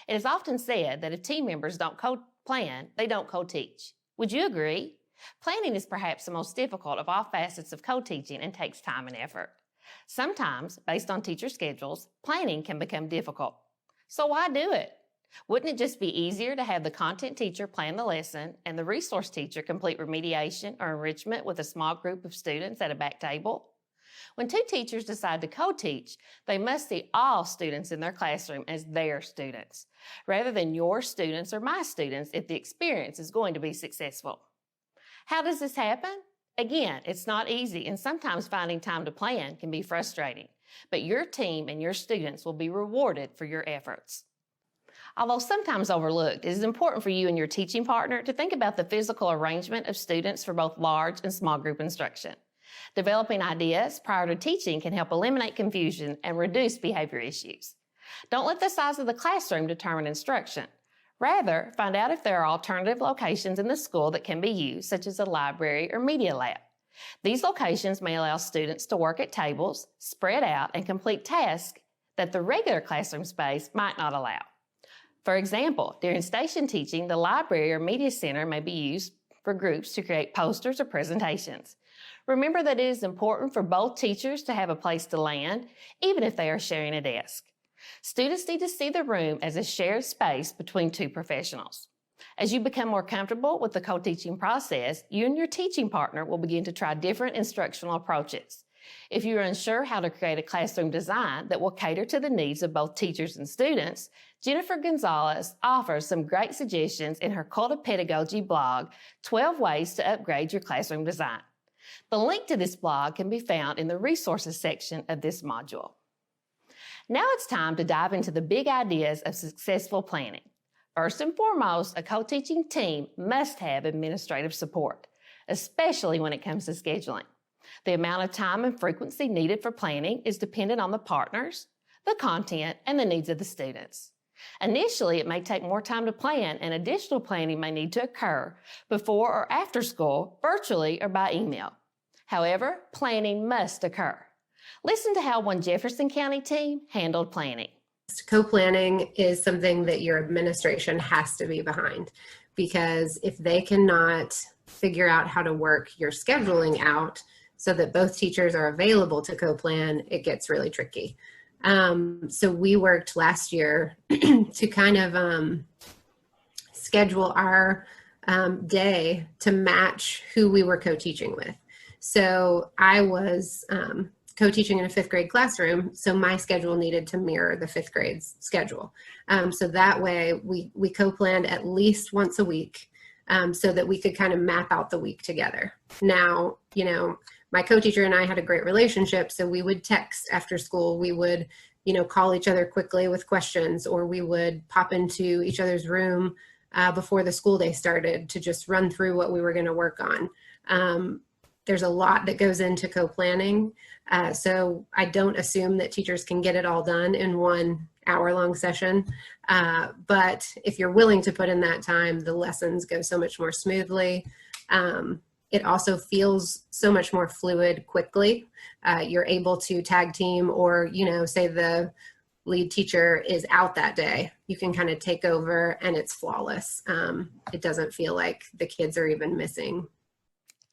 It is often said that if team members don't co-plan, they don't co-teach. Would you agree? Planning is perhaps the most difficult of all facets of co-teaching and takes time and effort. Sometimes, based on teacher schedules, planning can become difficult. So why do it? Wouldn't it just be easier to have the content teacher plan the lesson and the resource teacher complete remediation or enrichment with a small group of students at a back table? When two teachers decide to co-teach, they must see all students in their classroom as their students, rather than your students or my students if the experience is going to be successful. How does this happen? Again, it's not easy, and sometimes finding time to plan can be frustrating, but your team and your students will be rewarded for your efforts. Although sometimes overlooked, it is important for you and your teaching partner to think about the physical arrangement of students for both large and small group instruction. Developing ideas prior to teaching can help eliminate confusion and reduce behavior issues. Don't let the size of the classroom determine instruction. Rather, find out if there are alternative locations in the school that can be used, such as a library or media lab. These locations may allow students to work at tables, spread out, and complete tasks that the regular classroom space might not allow. For example, during station teaching, the library or media center may be used for groups to create posters or presentations. Remember that it is important for both teachers to have a place to land, even if they are sharing a desk. Students need to see the room as a shared space between two professionals. As you become more comfortable with the co-teaching process, you and your teaching partner will begin to try different instructional approaches. If you are unsure how to create a classroom design that will cater to the needs of both teachers and students, Jennifer Gonzalez offers some great suggestions in her Cult of Pedagogy blog, 12 Ways to Upgrade Your Classroom Design. The link to this blog can be found in the resources section of this module. Now it's time to dive into the big ideas of successful planning. First and foremost, a co-teaching team must have administrative support, especially when it comes to scheduling. The amount of time and frequency needed for planning is dependent on the partners, the content, and the needs of the students. Initially, it may take more time to plan, and additional planning may need to occur before or after school, virtually or by email. However, planning must occur. Listen to how one Jefferson County team handled planning. Co-planning is something that your administration has to be behind, because if they cannot figure out how to work your scheduling out so that both teachers are available to co-plan, it gets really tricky. So we worked last year to kind of schedule our day to match who we were co-teaching with. So I was co-teaching in a fifth grade classroom, so my schedule needed to mirror the fifth grade's schedule. So that way we co-planned at least once a week so that we could kind of map out the week together. Now, you know, my co-teacher and I had a great relationship, so we would text after school. We would, you know, call each other quickly with questions, or we would pop into each other's room before the school day started to just run through what we were going to work on. There's a lot that goes into co-planning, so I don't assume that teachers can get it all done in 1 hour-long session, but if you're willing to put in that time, the lessons go so much more smoothly. It also feels so much more fluid quickly. You're able to tag team, or, you know, say the lead teacher is out that day, you can kind of take over and it's flawless. It doesn't feel like the kids are even missing.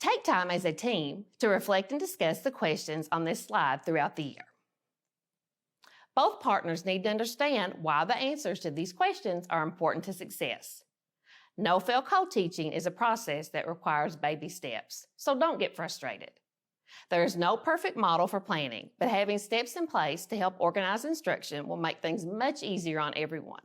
Take time as a team to reflect and discuss the questions on this slide throughout the year. Both partners need to understand why the answers to these questions are important to success. No-fail co-teaching is a process that requires baby steps, so don't get frustrated. There is no perfect model for planning, but having steps in place to help organize instruction will make things much easier on everyone.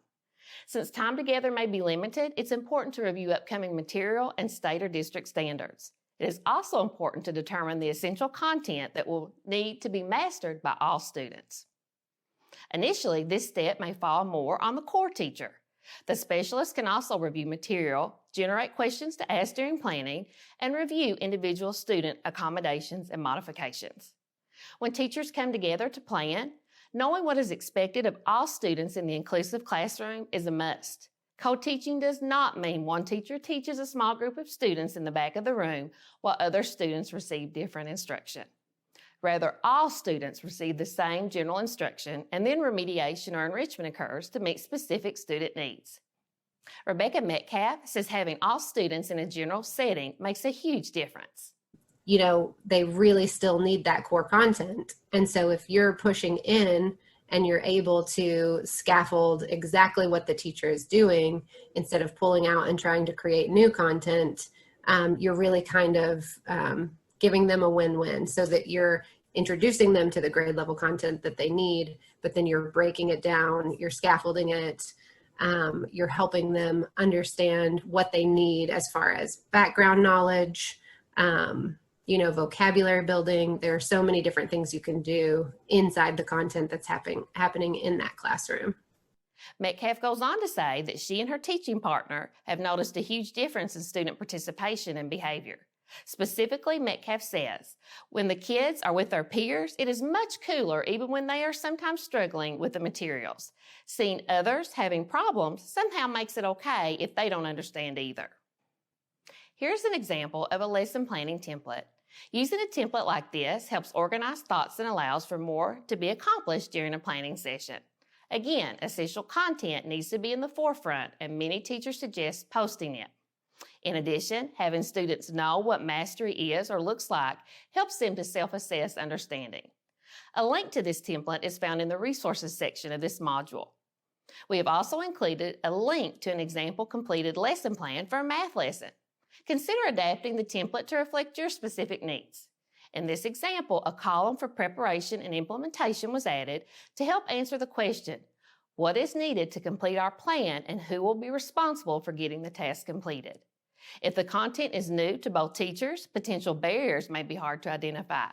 Since time together may be limited, it's important to review upcoming material and state or district standards. It is also important to determine the essential content that will need to be mastered by all students. Initially, this step may fall more on the core teacher. The specialist can also review material, generate questions to ask during planning, and review individual student accommodations and modifications. When teachers come together to plan, knowing what is expected of all students in the inclusive classroom is a must. Co-teaching does not mean one teacher teaches a small group of students in the back of the room while other students receive different instruction. Rather, all students receive the same general instruction, and then remediation or enrichment occurs to meet specific student needs. Rebecca Metcalf says having all students in a general setting makes a huge difference. They really still need that core content. And so if you're pushing in and you're able to scaffold exactly what the teacher is doing instead of pulling out and trying to create new content, you're really kind of giving them a win-win, so that you're introducing them to the grade level content that they need, but then you're breaking it down, you're scaffolding it, you're helping them understand what they need as far as background knowledge, vocabulary building. There are so many different things you can do inside the content that's happening in that classroom. Metcalf goes on to say that she and her teaching partner have noticed a huge difference in student participation and behavior. Specifically, Metcalf says, when the kids are with their peers, it is much cooler even when they are sometimes struggling with the materials. Seeing others having problems somehow makes it okay if they don't understand either. Here's an example of a lesson planning template. Using a template like this helps organize thoughts and allows for more to be accomplished during a planning session. Again, essential content needs to be in the forefront, and many teachers suggest posting it. In addition, having students know what mastery is or looks like helps them to self-assess understanding. A link to this template is found in the resources section of this module. We have also included a link to an example completed lesson plan for a math lesson. Consider adapting the template to reflect your specific needs. In this example, a column for preparation and implementation was added to help answer the question, what is needed to complete our plan and who will be responsible for getting the task completed? If the content is new to both teachers, potential barriers may be hard to identify.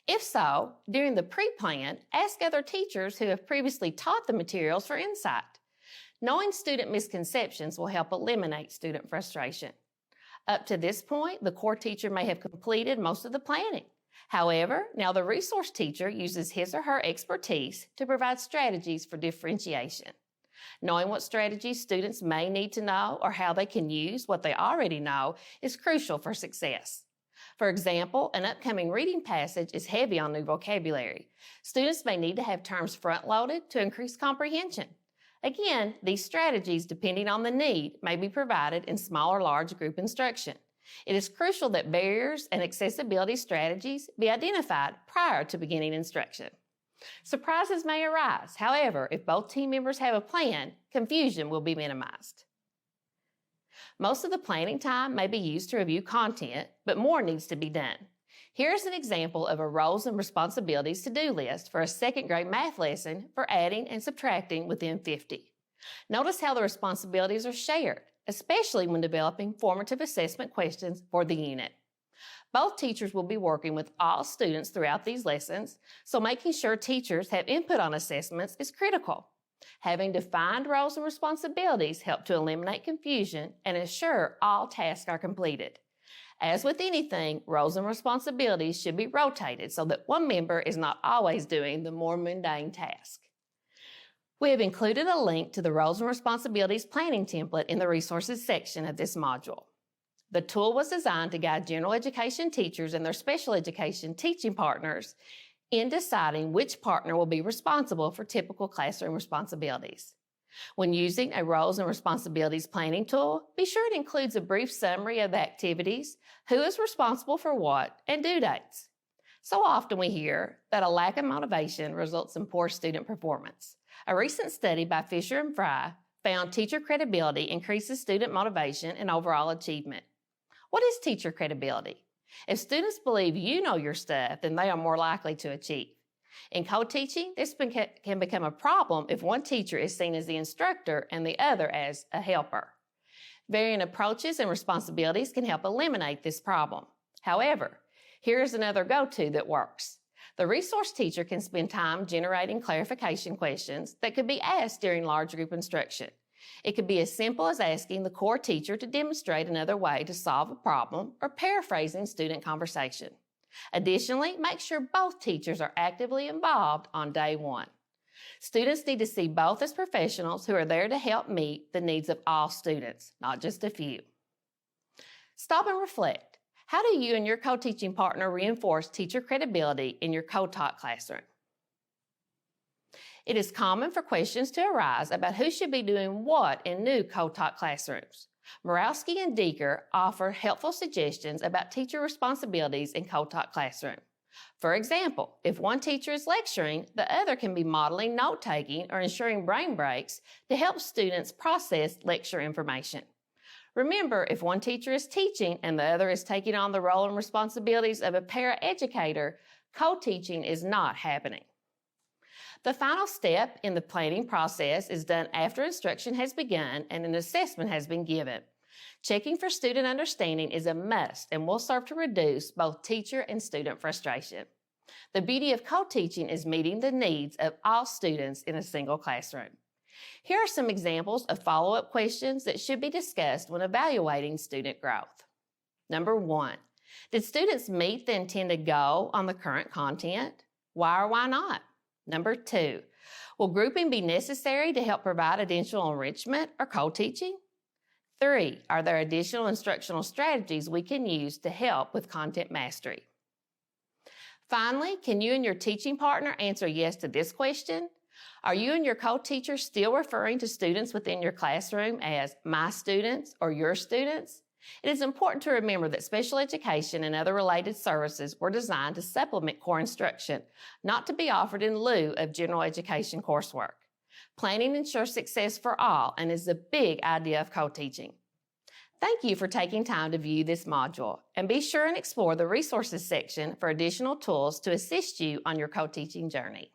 If so, during the pre-plan, ask other teachers who have previously taught the materials for insight. Knowing student misconceptions will help eliminate student frustration. Up to this point, the core teacher may have completed most of the planning. However, now the resource teacher uses his or her expertise to provide strategies for differentiation. Knowing what strategies students may need to know or how they can use what they already know is crucial for success. For example, an upcoming reading passage is heavy on new vocabulary. Students may need to have terms front-loaded to increase comprehension. Again, these strategies, depending on the need, may be provided in small or large group instruction. It is crucial that barriers and accessibility strategies be identified prior to beginning instruction. Surprises may arise. However, if both team members have a plan, confusion will be minimized. Most of the planning time may be used to review content, but more needs to be done. Here's an example of a roles and responsibilities to-do list for a second grade math lesson for adding and subtracting within 50. Notice how the responsibilities are shared, especially when developing formative assessment questions for the unit. Both teachers will be working with all students throughout these lessons, so making sure teachers have input on assessments is critical. Having defined roles and responsibilities help to eliminate confusion and ensure all tasks are completed. As with anything, roles and responsibilities should be rotated so that one member is not always doing the more mundane task. We have included a link to the Roles and Responsibilities Planning template in the Resources section of this module. The tool was designed to guide general education teachers and their special education teaching partners in deciding which partner will be responsible for typical classroom responsibilities. When using a Roles and Responsibilities Planning tool, be sure it includes a brief summary of the activities, who is responsible for what, and due dates. So often we hear that a lack of motivation results in poor student performance. A recent study by Fisher and Fry found teacher credibility increases student motivation and overall achievement. What is teacher credibility? If students believe you know your stuff, then they are more likely to achieve. In co-teaching, this can become a problem if one teacher is seen as the instructor and the other as a helper. Varying approaches and responsibilities can help eliminate this problem. However, here's another go-to that works. The resource teacher can spend time generating clarification questions that could be asked during large group instruction. It could be as simple as asking the core teacher to demonstrate another way to solve a problem or paraphrasing student conversation. Additionally, make sure both teachers are actively involved on day one. Students need to see both as professionals who are there to help meet the needs of all students, not just a few. Stop and reflect. How do you and your co-teaching partner reinforce teacher credibility in your co-taught classroom? It is common for questions to arise about who should be doing what in new co-taught classrooms. Morawski and Deeker offer helpful suggestions about teacher responsibilities in co-taught classroom. For example, if one teacher is lecturing, the other can be modeling note-taking or ensuring brain breaks to help students process lecture information. Remember, if one teacher is teaching and the other is taking on the role and responsibilities of a paraeducator, co-teaching is not happening. The final step in the planning process is done after instruction has begun and an assessment has been given. Checking for student understanding is a must and will serve to reduce both teacher and student frustration. The beauty of co-teaching is meeting the needs of all students in a single classroom. Here are some examples of follow-up questions that should be discussed when evaluating student growth. Number 1, did students meet the intended goal on the current content? Why or why not? Number 2, will grouping be necessary to help provide additional enrichment or co-teaching? 3, are there additional instructional strategies we can use to help with content mastery? Finally, can you and your teaching partner answer yes to this question? Are you and your co-teacher still referring to students within your classroom as my students or your students? It is important to remember that special education and other related services were designed to supplement core instruction, not to be offered in lieu of general education coursework. Planning ensures success for all and is the big idea of co-teaching. Thank you for taking time to view this module, and be sure and explore the resources section for additional tools to assist you on your co-teaching journey.